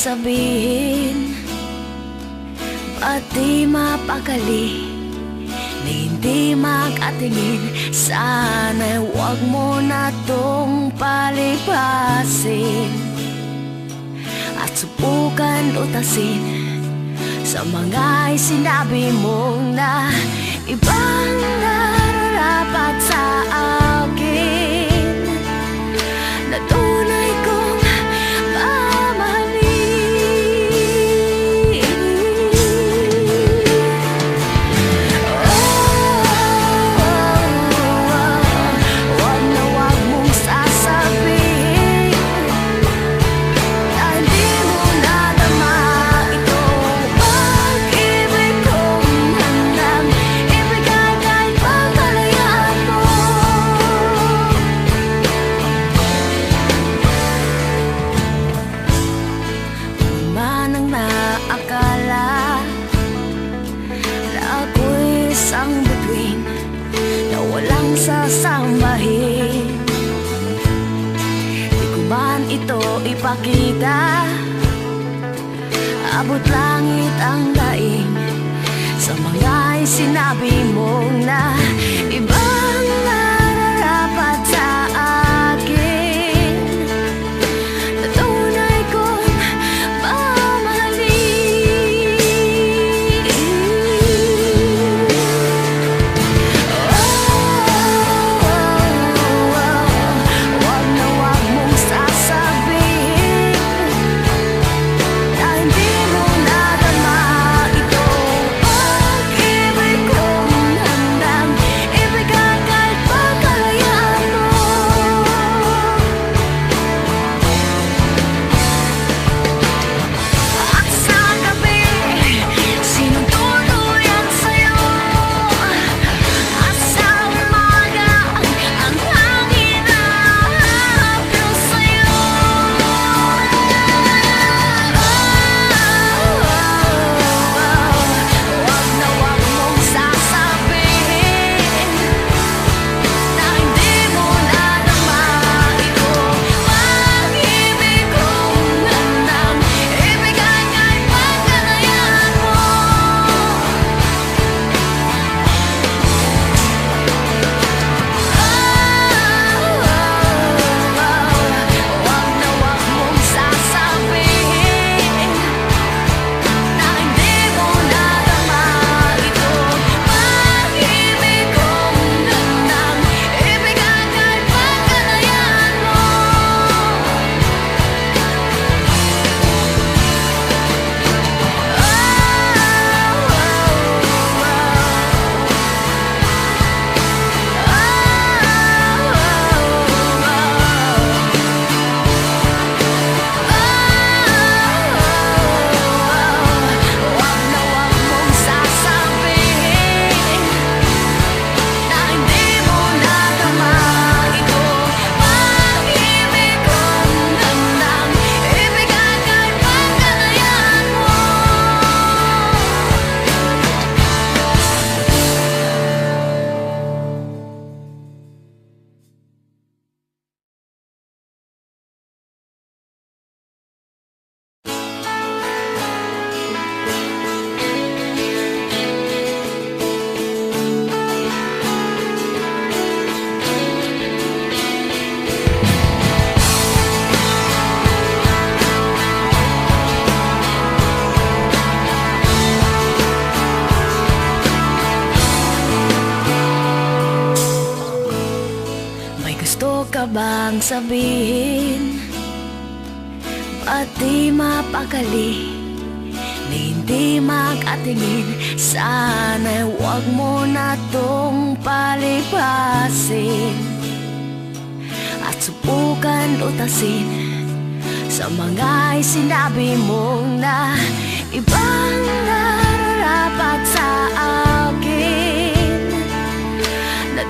sabihin, ba't di mapakali na hindi makatingin? Sana'y huwag mo na tong palipasin at subukan utasin sa mga sinabi mong na ibang nararapat sa akin, na tunay kong mamahalin. Huwag na huwag mong sasabihin na hindi mo nadama itong pag-ibig kong handang ibigay kahit pagkalayaan mo. Manang naakala na ako'y isang bituin na walang sasambahin, di ko man ito ipakita, abot langit ang daing sa mga sinabi mong na ibang nararapat sa akin, na tunay kong mamahalin. Huwag na huwag mong sasabihin na hindi mo nadama itong pag-ibig kong handang ibigay kahit pagkalayaan mo. At sa gabi, sinong tuluyan sa'yo? At sa umaga, ang hangin na hapyo sa'yo. Huwag na huwag mong sasabihin na hindi mo nadama itong pag-ibig kong handang ibigay kahit pagkalayaan mo. Huwag na huwag mong sasabihin na hindi mo nadama itong pag-ibig kong handang ibigay kahit pagkalayaan mo. Huwag na huwag mong sasabihin na hindi mo nadama itong pag-ibig kong handang ibigay kahit pagkalayaan mo. May gusto ka bang sabihin, ba't di mapakali na hindi makatingin? Sana'y huwag mo na tong palipasin at subukan utasin sa mga sinabi mong na ibang nararapat sa akin, na